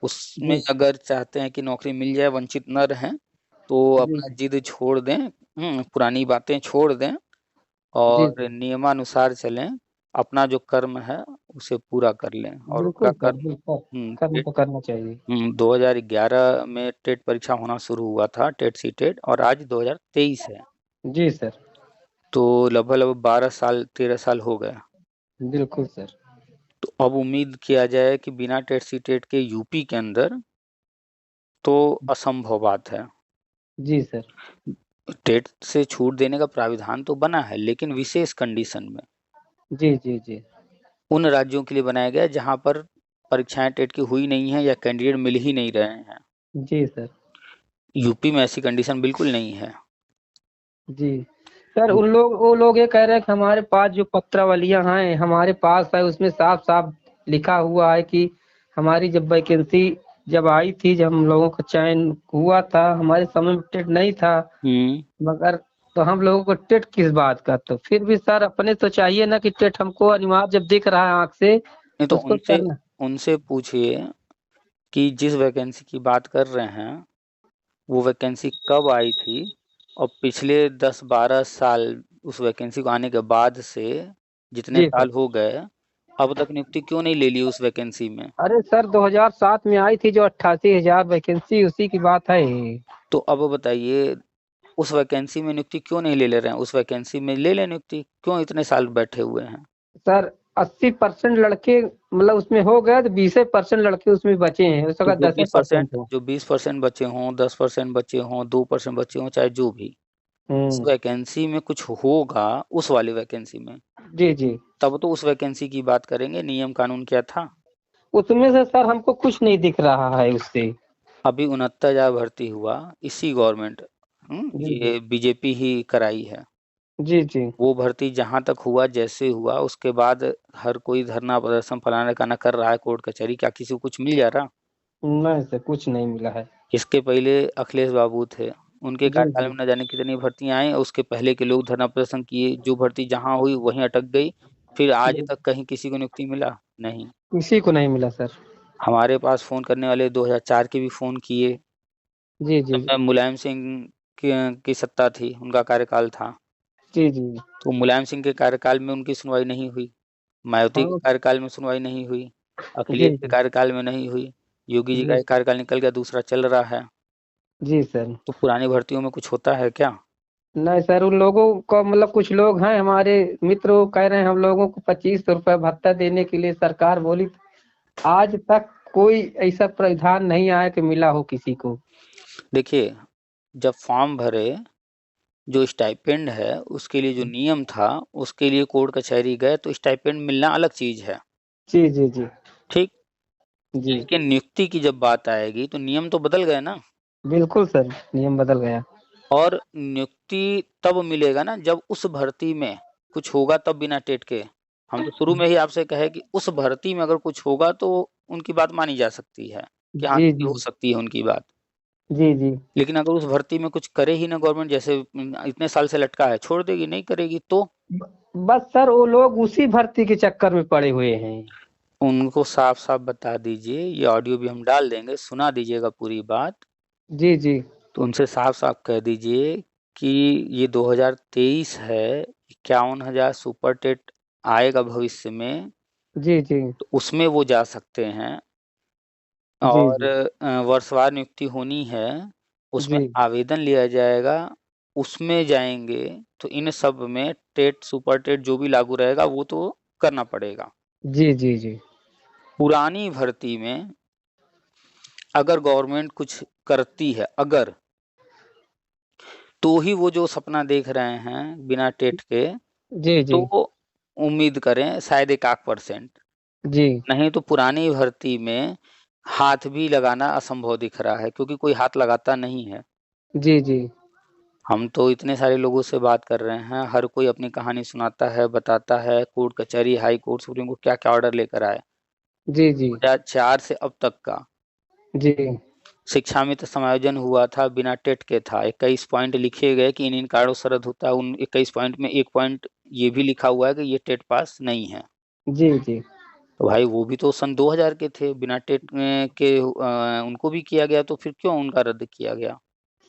उसमें जी अगर चाहते हैं कि नौकरी मिल जाए, वंचित न रहें, तो जी अपना जिद छोड़ दें, पुरानी बातें छोड़ दें जी और जी। नियमानुसार चलें। अपना जो कर्म है उसे पूरा कर लें। और उनका बिल्कुल सर, कर्म बिल्कुल कर्म तो करना चाहिए। 2011 में टेट परीक्षा होना शुरू हुआ था, टेट सी टेट, और आज 2023 है, जी सर। तो लगभग लगभग 12 साल 13 साल हो गए। बिल्कुल सर। तो अब उम्मीद किया जाए कि बिना टेट सी टेट के यूपी के अंदर तो असंभव बात है। जी सर। टेट से छूट देने का प्राविधान तो बना है, लेकिन विशेष कंडीशन में जी जी जी। उन राज्यों के लिए बनाया गया जहां पर परीक्षाएं टेट की हुई नहीं है या कैंडिडेट मिल ही नहीं रहे हैं। जी सर। यूपी में ऐसी कंडीशन बिल्कुल नहीं है। जी सर, वो लोग ये कह रहे हैं कि हमारे पास जो पत्रावलियां हैं हमारे पास है, उसमें साफ साफ लिखा हुआ है कि हमारी जब वैकेंसी जब आई थी, जब हम लोगों का चयन हुआ था, हमारे समय में टेट नहीं था। मगर तो हम लोगों को टेट किस बात का? तो फिर भी सर अपने तो चाहिए ना कि टेट हमको अनिवार्य जब दिख रहा है आंख से नहीं तो उसको करना। उनसे पूछिए कि जिस वैकेंसी की बात कर रहे हैं वो वैकेंसी कब आई थी, और पिछले 10-12 साल उस वैकेंसी को आने के बाद से जितने जी सर। साल हो गए, अब तक नियुक्ति क्यों नहीं ले ली उस वैकेंसी में? अरे सर 2007 में आई थी जो 88,000 वैकेंसी, उसी की बात है। तो अब बताइए उस वैकेंसी में नियुक्ति क्यों नहीं ले रहे हैं? उस वैकेंसी में ले लें नियुक्ति, क्यों इतने साल बैठे हुए हैं? सर 80% लड़के मतलब उसमें हो गए, तो 20% लड़के उसमें बचे हैं, उसका तो 10% हो। जो 20% बचे हों, 10% बचे हों, 2% बचे हों, चाहे जो भी, उस वैकेंसी में कुछ होगा, उस वाली वैकेंसी में, जी जी। तब तो उस वैकेंसी की बात करेंगे। नियम कानून क्या था? उसमें से सर हमको कुछ नहीं दिख रहा है उससे। अभी 69,000 भर्ती हुआ, इसी गवर्नमेंट, जी जी। ये बीजेपी ही कराई है। जी जी। वो भर्ती जहां तक हुआ, जैसे हुआ, उसके बाद हर कोई धरना प्रदर्शन फलाना काना कर रहा है, कोर्ट कचहरी, क्या किसी को कुछ मिल जा रहा? नहीं सर, कुछ नहीं मिला है। इसके पहले अखिलेश बाबू थे, उनके जी कार्यकाल जी। में न जाने कितनी भर्तियां आई, और उसके पहले के लोग धरना प्रदर्शन किए, जो भर्ती जहां हुई वहीं अटक गई। फिर आज जी। तक कहीं किसी को नियुक्ति मिला नहीं। किसी को नहीं मिला सर। हमारे पास फोन करने वाले 2004 के भी फोन किए, जी जी। जब मुलायम सिंह की सत्ता थी, उनका कार्यकाल था। जी जी। तो मुलायम सिंह के कार्यकाल में उनकी सुनवाई नहीं हुई, मायावती के हाँ। कार्यकाल में सुनवाई नहीं हुई, जी अखिलेश के जी। कार्यकाल में नहीं हुई, योगी जी जी का एक कार्यकाल निकल गया, दूसरा चल रहा है। जी सर। तो पुरानी भर्तियों में कुछ होता है क्या? नहीं सर, उन लोगों को मतलब कुछ लोग हैं हमारे मित्र, वो कह रहे हैं हम लोगों को 25 रुपए भत्ता देने के लिए सरकार बोली। आज तक कोई ऐसा प्रावधान नहीं आया कि मिला हो किसी को। देखिए, जब फॉर्म भरे, जो स्टाइपेंड है उसके लिए जो नियम था, उसके लिए कोर्ट कचहरी गए, तो स्टाइपेंड मिलना अलग चीज है, जी जी जी। ठीक। जी। लेकिन नियुक्ति की जब बात आएगी तो नियम तो बदल गए ना। बिल्कुल सर, नियम बदल गया। और नियुक्ति तब मिलेगा ना जब उस भर्ती में कुछ होगा, तब बिना टेट के। हम तो शुरू में ही आपसे कहे कि उस भर्ती में अगर कुछ होगा तो उनकी बात मानी जा सकती है, कि हाँ जी नियुक्ति जी। हो सकती है उनकी बात। जी जी। लेकिन अगर उस भर्ती में कुछ करे ही ना गवर्नमेंट, जैसे इतने साल से लटका है, छोड़ देगी, नहीं करेगी, तो बस सर वो लोग उसी भर्ती के चक्कर में पड़े हुए हैं। उनको साफ साफ बता दीजिए, ये ऑडियो भी हम डाल देंगे, सुना दीजिएगा पूरी बात। जी जी। तो उनसे साफ साफ कह दीजिए कि ये 2023 है, 51,000 सुपर टेट आएगा भविष्य में, जी जी। तो उसमें वो जा सकते हैं। जी और जी। वर्षवार नियुक्ति होनी है, उसमें जी आवेदन लिया जाएगा, उसमें जाएंगे, तो इन सब में टेट सुपर टेट जो भी लागू रहेगा वो तो करना पड़ेगा। जी। जी जी। पुरानी भर्ती में अगर गवर्नमेंट कुछ करती है, अगर, तो ही वो जो सपना देख रहे हैं बिना टेट के, जी जी। तो उम्मीद करें शायद 1% जी नहीं तो पुरानी भर्ती में हाथ भी लगाना असंभव दिख रहा है, क्योंकि कोई हाथ लगाता नहीं है। जी। जी हम तो इतने सारे लोगों से बात कर रहे हैं, हर कोई अपनी कहानी सुनाता है, बताता है, कोर्ट कचहरी, हाई कोर्ट, सुप्रीम कोर्ट क्या क्या ऑर्डर लेकर आए। जी। जी 2004 से अब तक का जी। शिक्षा में तो समायोजन हुआ था, बिना टेट के था, 21 पॉइंट लिखे गए कि इन इन कारणों से रद्द होता है। उन 21 पॉइंट में एक पॉइंट ये भी लिखा हुआ है कि ये टेट पास नहीं है। जी जी। तो भाई वो भी तो सन 2000 के थे, बिना टेट के उनको भी किया गया, तो फिर क्यों उनका रद्द किया गया?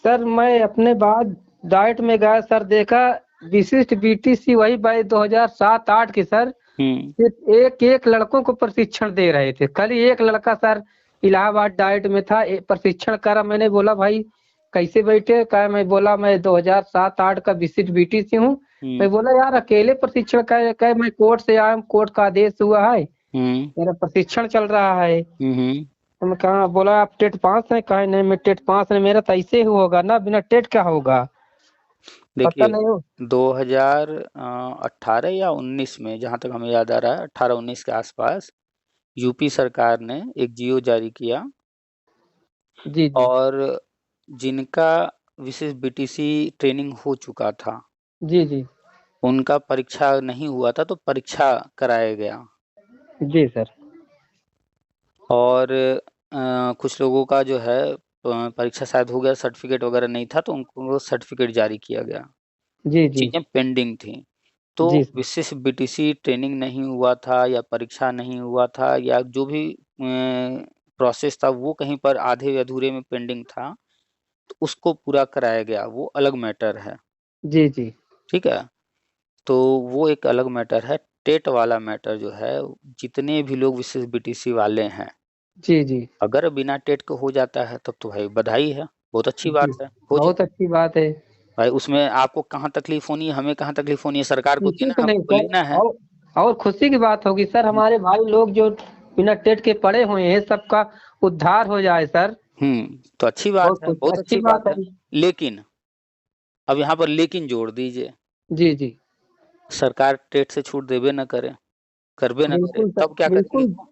सर मैं अपने बाद डाइट में गया सर, देखा विशिष्ट बीटीसी वही भाई 2007-8 की सर, सिर्फ एक एक लड़कों को प्रशिक्षण दे रहे थे। कल एक लड़का सर इलाहाबाद डाइट में था, प्रशिक्षण करा। मैंने बोला भाई कैसे बैठे, कहा मैं बोला मैं 2007-8 का विशिष्ट बीटीसी हूँ। मैं बोला यार अकेले प्रशिक्षण कहे मैं कोर्ट से आया हूँ, कोर्ट का आदेश हुआ है, मेरा प्रशिक्षण चल रहा है। तो मैं कहा, बोला आप टेट पास है? कहा नहीं मैं टेट पास नहीं, मेरा तो ऐसे ही होगा ना, बिना टेट क्या होगा। देखिए पता नहीं हो 2018 या 19 में, जहाँ तक हमें याद आ रहा है 18-19 के आसपास यूपी सरकार ने एक जियो जारी किया जी जी और जिनका विशेष बीटीसी ट्रेनिंग हो चुका था जी जी उनका परीक्षा नहीं हुआ था तो परीक्षा कराया गया जी सर। और कुछ लोगों का जो है परीक्षा शायद हो गया, सर्टिफिकेट वगैरह नहीं था तो उनको सर्टिफिकेट जारी किया गया, जी जी चीजें पेंडिंग थी। तो जी सर। विशेष बीटीसी ट्रेनिंग नहीं हुआ था या परीक्षा नहीं हुआ था या जो भी प्रोसेस था वो कहीं पर आधे अधूरे में पेंडिंग था तो उसको पूरा कराया गया, वो अलग मैटर है। जी जी ठीक है, तो वो एक अलग मैटर है। टेट वाला मैटर जो है, जितने भी लोग विशेष बीटीसी वाले हैं जी जी अगर बिना टेट के हो जाता है तब तो भाई बधाई है, बहुत अच्छी जी बात है, हो बहुत जाए अच्छी बात है। भाई। उसमें आपको कहाँ तकलीफ होनी है, हमें कहाँ तकलीफ होनी है, सरकार को किसी देना को है, नहीं हमको सर। लेना है। और खुशी की बात होगी सर, हमारे भाई लोग जो बिना टेट के पढ़े हुए हैं सबका उद्धार हो जाए सर। तो अच्छी बात बहुत है, कुछ बहुत अच्छी अच्छी बात बात है। है। लेकिन अब यहाँ पर लेकिन जोड़ दीजिए, जी जी सरकार टेट से छूट देवे न करे, करबे न करे, बिल्कुल सर तब क्या करेंगे बिल्कुल। वो?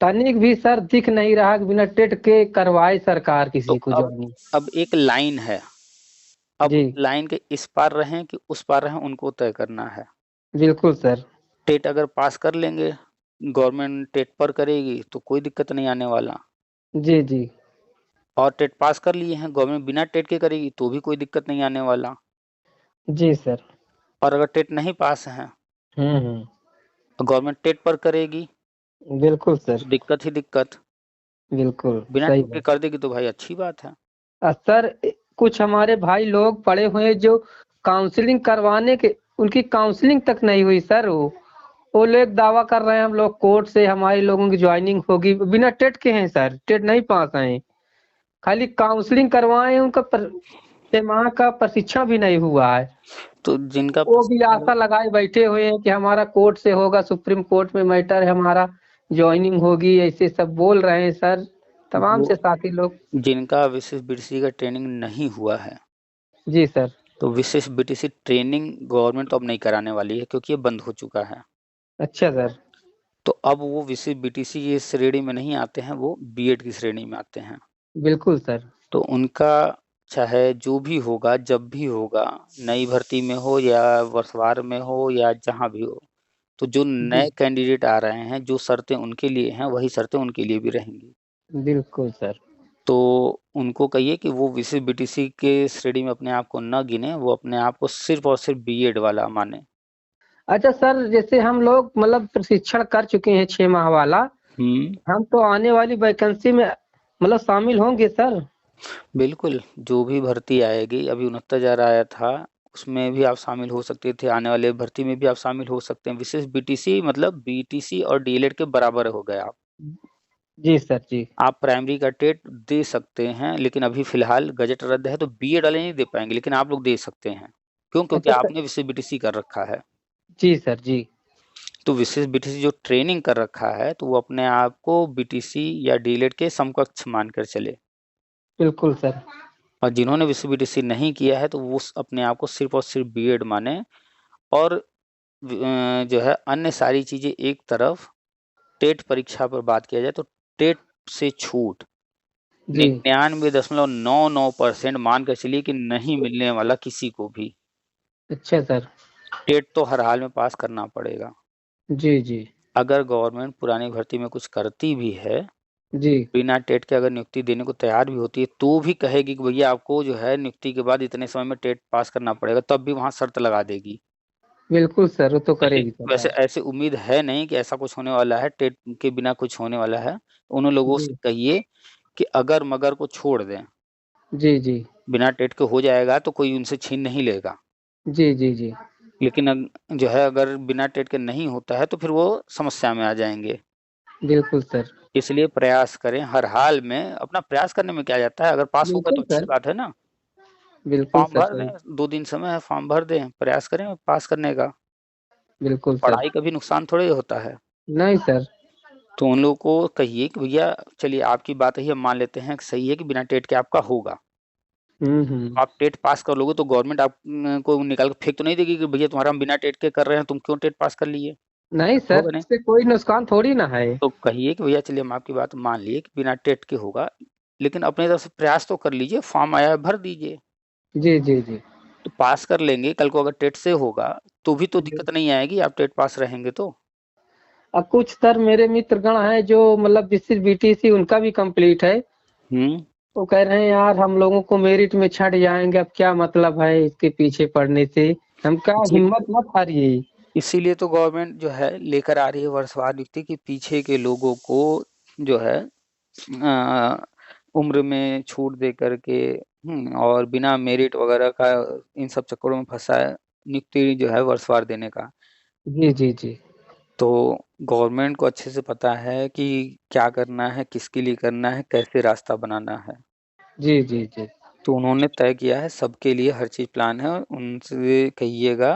तनिक भी सर दिख नहीं रहा कि बिना टेट के करवाए सरकार तो किसी को ज्वाइनिंग। अब एक लाइन है, अब जी लाइन के इस पार रहें कि उस पार रहें उनको तय करना है। बिल्कुल सर। टेट अगर पास कर लेंगे, गवर्नमेंट टेट पर करेगी तो कोई दिक्कत नहीं आने वाला, जी जी और टेट पास कर लिए हैं गवर्नमेंट बिना टेट के करेगी तो भी कोई दिक्कत नहीं आने वाला। जी सर। और अगर टेट नहीं पास है हम्म। तो गवर्नमेंट टेट पर करेगी बिल्कुल सर। तो दिक्कत ही दिक्कत, बिल्कुल बिना सही टेट के बात। कर देगी तो भाई अच्छी बात है। सर कुछ हमारे भाई लोग पढ़े हुए हैं जो काउंसलिंग करवाने के, उनकी काउंसलिंग तक नहीं हुई सर। वो लोग दावा कर रहे हैं हम लोग कोर्ट से हमारे लोगों की ज्वाइनिंग होगी, बिना टेट के हैं सर, टेट नहीं पास हैं, खाली काउंसलिंग करवाए हैं, उनका माह का प्रशिक्षण भी नहीं हुआ है। तो जिनका वो भी आशा लगाए बैठे हुए हैं कि हमारा कोर्ट से होगा, सुप्रीम कोर्ट में मैटर है, हमारा ज्वाइनिंग होगी, ऐसे सब बोल रहे हैं सर तमाम वो से साथी लोग। जिनका विशेष बीटीसी का ट्रेनिंग नहीं हुआ है जी सर। तो विशेष बीटीसी ट्रेनिंग गवर्नमेंट तो अब नहीं कराने वाली है क्योंकि ये बंद हो चुका है। अच्छा सर। तो अब वो विशेष बीटीसी की श्रेणी में नहीं आते हैं, वो बीएड की श्रेणी में आते हैं। बिल्कुल सर। तो उनका चाहे जो भी होगा, जब भी होगा, नई भर्ती में हो या वर्षवार में हो या जहाँ भी हो, तो जो जी नए कैंडिडेट आ रहे हैं जो शर्तें उनके लिए हैं वही शर्तें उनके लिए भी रहेंगी। बिल्कुल सर। तो उनको कहिए कि वो विशेष बीटीसी के श्रेणी में अपने आप को न गिने, वो अपने आप को सिर्फ और सिर्फ बीएड वाला माने। अच्छा सर, जैसे हम लोग मतलब प्रशिक्षण कर चुके हैं 6 माह वाला, हम तो आने वाली वैकेंसी में मतलब शामिल होंगे सर? बिल्कुल, जो भी भर्ती आएगी, अभी 69,000 आया था, उसमें भी आप शामिल हो सकते थे, आने वाले भर्ती में भी आप शामिल हो सकते हैं। विशेष बीटीसी मतलब बीटीसी और डीएलएड के बराबर हो गए आप। जी सर जी। आप प्राइमरी का टेट दे सकते हैं, लेकिन अभी फिलहाल गजट रद्द है तो बीएड वाले नहीं दे पाएंगे, लेकिन आप लोग दे सकते हैं। क्यों? क्योंकि अच्छा सर। आपने विशेष बीटीसी कर रखा है। जी सर जी। तो विशेष बीटीसी जो ट्रेनिंग कर रखा है तो वो अपने आप को बीटीसी या डीएलएड के समकक्ष मानकर चले, बिल्कुल सर। और जिन्होंने विशेष बीटीसी नहीं किया है तो वो अपने आप को सिर्फ और सिर्फ बीएड माने। और जो है अन्य सारी चीजें एक तरफ, टेट परीक्षा पर बात किया जाए तो टेट से छूट जी 99.99% मान कर चलिए कि नहीं मिलने वाला किसी को भी। अच्छा सर। टेट तो हर हाल में पास करना पड़ेगा। जी जी अगर गवर्नमेंट पुरानी भर्ती में कुछ करती भी है, जी बिना टेट के अगर नियुक्ति देने को तैयार भी होती है तो भी कहेगी कि भैया आपको जो है नियुक्ति के बाद इतने समय में टेट पास करना पड़ेगा, तब भी वहां शर्त लगा देगी। बिल्कुल सर, वो तो करेगी वैसे सरकार। ऐसे उम्मीद है नहीं कि ऐसा कुछ होने वाला है, टेट के बिना कुछ होने वाला है। उन लोगों जी से कहिए कि अगर मगर को छोड़ दें, जी जी बिना टेट के हो जाएगा तो कोई उनसे छीन नहीं लेगा। जी जी जी लेकिन जो है अगर बिना टेट के नहीं होता है तो फिर वो समस्या में आ जाएंगे। बिल्कुल सर। इसलिए प्रयास करें हर हाल में, अपना प्रयास करने में क्या जाता है, अगर पास होगा तो बिल्कुल अच्छी सर। बात है ना। बिल्कुल फॉर्म सर भर सही। दें, 2 दिन समय है, फॉर्म भर दें, प्रयास करें पास करने का। बिल्कुल सर। पढ़ाई का भी नुकसान थोड़े होता है। नहीं सर। तो उन लोगों को कहिए कि भैया चलिए आपकी बात ही हम मान लेते हैं कि सही है कि बिना टेट के आपका होगा। हम्म। आप टेट पास कर लोगे तो गवर्नमेंट आप को निकाल के फेंक तो नहीं देगी कि भैया तुम्हारा हम बिना टेट के कर रहे हैं, तुम क्यों टेट पास कर लिए। नहीं सर, होगा नहीं। इससे कोई नुकसान थोड़ी ना है। तो कहिए कि भैया चलिए हम आपकी बात मान लिए कि बिना टेट के होगा, लेकिन अपनी तरफ से प्रयास तो कर लीजिए, फॉर्म आया है भर दीजिए। जी जी जी। तो पास कर लेंगे, कल को अगर टेट से होगा तो भी तो जी। दिक्कत नहीं आएगी, आप टेट पास रहेंगे तो। अब कुछ सर मेरे मित्रगण हैं जो मतलब जिससे बीटीसी उनका भी कंप्लीट है, हम्म। वो कह रहे हैं यार हम लोगों को मेरिट में छट जाएंगे, अब क्या मतलब है इसके पीछे पढ़ने से, हम क्या हिम्मत मत हारिए। इसीलिए तो गवर्नमेंट जो है लेकर आ रही है वर्षवार नियुक्ति कि पीछे के लोगों को जो है उम्र में छूट दे करके और बिना मेरिट वगैरह का इन सब चक्करों में फंसा है, नियुक्ति जो है वर्षवार देने का। जी जी जी। तो गवर्नमेंट को अच्छे से पता है कि क्या करना है, किसके लिए करना है, कैसे रास्ता बनाना है। जी जी जी। तो उन्होंने तय किया है, सबके लिए हर चीज प्लान है। उनसे कहिएगा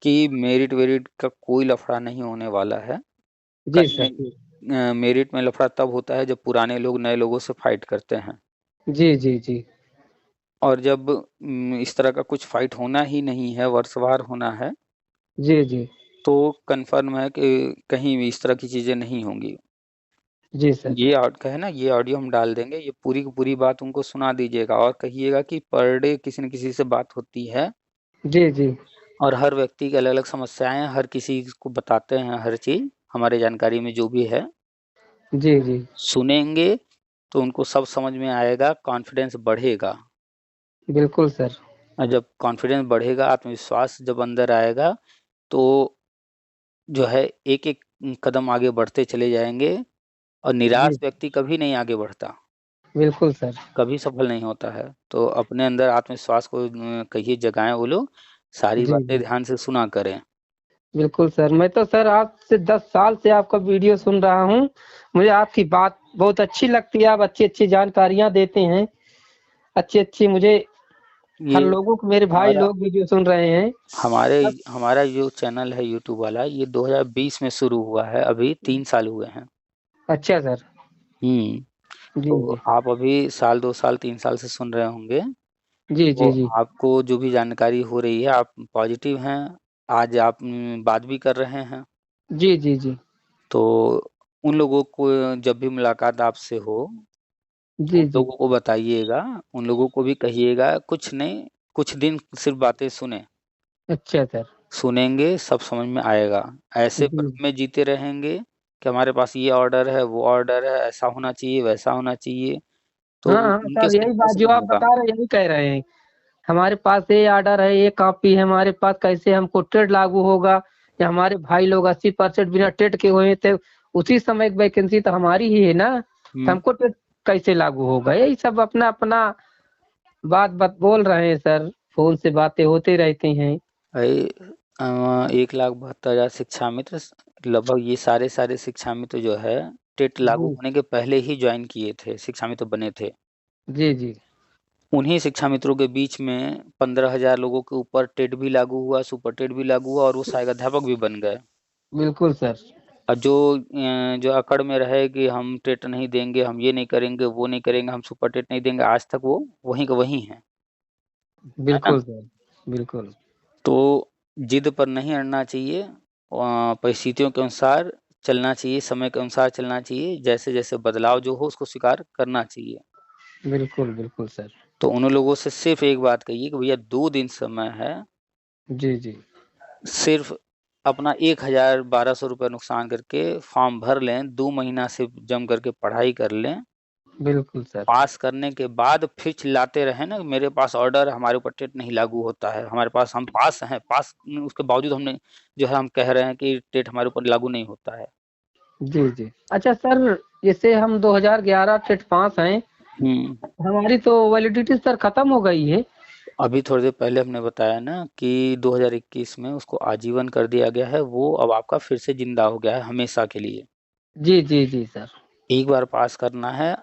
कि मेरिट वेरिट का कोई लफड़ा नहीं होने वाला है। जी कहीं सर। नहीं, मेरिट में लफड़ा तब होता है जब पुराने लोग नए लोगों से फाइट करते हैं। जी जी जी। और जब इस तरह का कुछ फाइट होना ही नहीं है, वर्षवार होना है, जी जी। तो कंफर्म है कि कहीं भी इस तरह की चीजें नहीं होंगी। जी सर। ये कहे ना, ये ऑडियो हम डाल देंगे, ये पूरी की पूरी बात उनको सुना दीजिएगा और कहिएगा कि पर डे किसी न किसी से बात होती है जी जी। और हर व्यक्ति की अलग अलग समस्याएं हैं, हर किसी को बताते हैं हर चीज हमारे जानकारी में जो भी है। जी जी। सुनेंगे तो उनको सब समझ में आएगा, कॉन्फिडेंस बढ़ेगा। बिल्कुल सर। और जब कॉन्फिडेंस बढ़ेगा, आत्मविश्वास जब अंदर आएगा, तो जो है एक एक कदम आगे बढ़ते चले जाएंगे। और जी। निराश व्यक्ति कभी नहीं आगे बढ़ता, बिल्कुल सर। कभी सफल नहीं होता है। तो अपने अंदर आत्मविश्वास को कहिए जगाएं, वो लोग सारी जी बातें जी। ध्यान से सुना करें। बिल्कुल सर, मैं तो सर आज से 10 साल से आपका वीडियो सुन रहा हूँ, मुझे आपकी बात बहुत अच्छी लगती है, आप अच्छी अच्छी जानकारियां देते हैं, अच्छी अच्छी मुझे ये हर लोगों को, मेरे भाई हमारा लोग वीडियो सुन रहे हैं। हमारे अब हमारा जो चैनल है यूट्यूब वाला, ये 2020 में शुरू हुआ है, अभी 3 साल हुए हैं। अच्छा सर। हम्म। जी तो जी। आप अभी साल 2 साल 3 साल से सुन रहे होंगे, जी तो जी जी। आपको जो भी जानकारी हो रही है आप पॉजिटिव हैं। आज आप बात भी कर रहे हैं। जी जी जी। तो उन लोगों को जब भी मुलाकात आपसे हो, जी उन जी। लोगों को बताइएगा, उन लोगों को भी कहिएगा, कुछ नहीं, कुछ दिन सिर्फ बातें सुने। अच्छा सर। सुनेंगे सब समझ में आएगा। ऐसे जी। भ्रम में जीते रहेंगे कि हमारे पास ये ऑर्डर है, वो ऑर्डर है, ऐसा होना चाहिए, वैसा होना चाहिए, तो हाँ हाँ उनके सर, यही बात कुछ जो नहीं आप होगा। बता रहे हैं यही कह रहे हैं, हमारे पास ये आर्डर है, ये कॉपी है हमारे पास, कैसे हमको टेट लागू होगा, या हमारे भाई लोग 80% बिना टेट के हुए थे, उसी समय वैकेंसी तो हमारी ही है ना, तो हम्म। हमको टेट कैसे लागू होगा, यही सब अपना अपना बात बात बोल रहे हैं सर, फोन से बातें होते रहती हैं। भाई 1,72,000 शिक्षा मित्र, लगभग ये सारे सारे शिक्षा मित्र जो है टेट लागू जी होने के पहले ही ज्वाइन किए थे, शिक्षा मित्र बने थे। जी जी। उन्हीं शिक्षा मित्रों के बीच में 15,000 लोगों के ऊपर टेट भी लागू हुआ, सुपर टेट भी लागू हुआ, और वो सहायक अध्यापक भी बन गए। बिल्कुल सर। और जो अकड़ में रहे कि हम टेट नहीं देंगे, हम ये नहीं करेंगे, वो नहीं करेंगे, हम सुपर टेट नहीं देंगे, आज तक वो वहीं का वहीं है ना। बिल्कुल सर। बिल्कुल। तो जिद पर नहीं अड़ना चाहिए, परिस्थितियों के अनुसार चलना चाहिए, समय के अनुसार चलना चाहिए, जैसे जैसे बदलाव जो हो उसको स्वीकार करना चाहिए। बिल्कुल बिल्कुल सर। तो उन लोगों से सिर्फ एक बात कहिए कि भैया 2 दिन समय है, जी जी। सिर्फ अपना 1,1200 रुपये नुकसान करके फॉर्म भर लें, 2 महीना से जम करके पढ़ाई कर लें। बिल्कुल सर। पास करने के बाद फिर चिल्लाते रहे ना, मेरे पास ऑर्डर है, हमारे ऊपर टेट नहीं लागू होता है, हमारे पास, हम पास हैं, पास उसके बावजूद हमने जो है हम कह रहे हैं कि टेट हमारे ऊपर लागू नहीं होता है। जी जी। अच्छा सर, जैसे हम 2011 टेट पास हैं, हम्म। हमारी तो वैलिडिटी सर खत्म हो गई है, अभी थोड़ी देर पहले हमने बताया ना कि 2021 में उसको आजीवन कर दिया गया है, वो अब आपका फिर से जिंदा हो गया है हमेशा के लिए। जी जी जी सर। एक बार पास करना है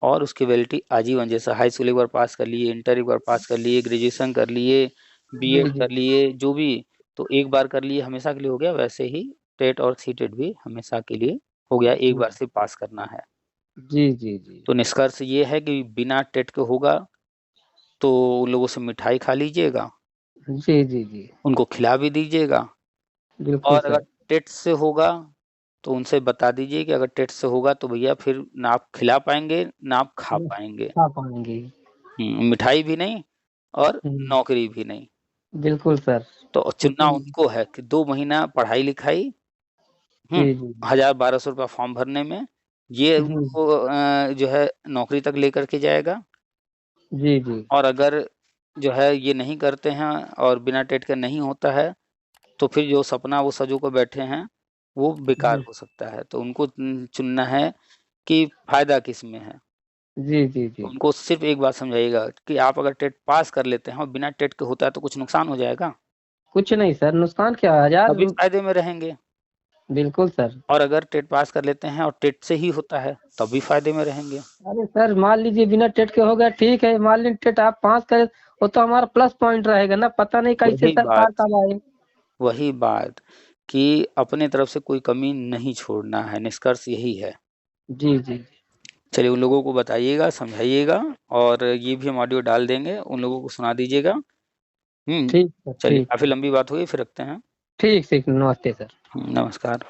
और उसकी वैलिडिटी आजीवन, जैसे हाई स्कूल एक बार पास कर लिए, इंटर एक बार पास कर लिए, ग्रेजुएशन कर लिए, जी बीएड जी कर लिए, जो भी, तो एक बार कर लिए हमेशा के लिए हो गया। वैसे ही टेट और सीटेट भी हमेशा के लिए हो गया, एक बार से पास करना है। जी जी जी तो निष्कर्ष ये है कि बिना टेट के होगा तो उन लोगों से मिठाई खा लीजिएगा, जी जी जी उनको खिला भी दीजिएगा। बिल्कुल और अगर सर। टेट से होगा तो उनसे बता दीजिए कि अगर टेट से होगा तो भैया फिर ना आप खिला पाएंगे ना आप खा पाएंगे। खा पाएंगे। मिठाई भी नहीं और हम्म, नौकरी भी नहीं। बिल्कुल सर। तो चुनना उनको है कि 2 महीना पढ़ाई लिखाई, जी जी 1,000-1,200 रुपया फॉर्म भरने में ये जी उनको जो है नौकरी तक लेकर के जाएगा। जी जी और अगर जो है ये नहीं करते हैं और बिना टेट के नहीं होता है तो फिर जो सपना वो सजो कर बैठे हैं वो बेकार जी हो सकता है। तो उनको चुनना है कि फायदा किस में है। जी जी जी उनको सिर्फ एक बात समझाइएगा कि आप अगर टेट पास कर लेते हैं और बिना टेट के होता है तो कुछ नुकसान हो जाएगा, कुछ नहीं सर, नुकसान क्या, हजार। तभी फायदे में रहेंगे। बिल्कुल सर। और अगर टेट पास कर लेते हैं और टेट से ही होता है तब भी फायदे में रहेंगे। अरे सर मान लीजिए बिना टेट के हो गया, ठीक है, मान लीजिए टेट आप पास करें, वो तो हमारा प्लस पॉइंट रहेगा ना, पता नहीं कैसे वही सरकार बात कब आए। वही बात कि अपने तरफ से कोई कमी नहीं छोड़ना है, निष्कर्ष यही है। जी जी चलिए उन लोगों को बताइएगा, समझाइएगा, और ये भी हम ऑडियो डाल देंगे, उन लोगों को सुना दीजिएगा। ठीक सर, चलिए ठीक काफी लंबी बात हुई, फिर रखते हैं। ठीक ठीक, नमस्ते सर। नमस्कार।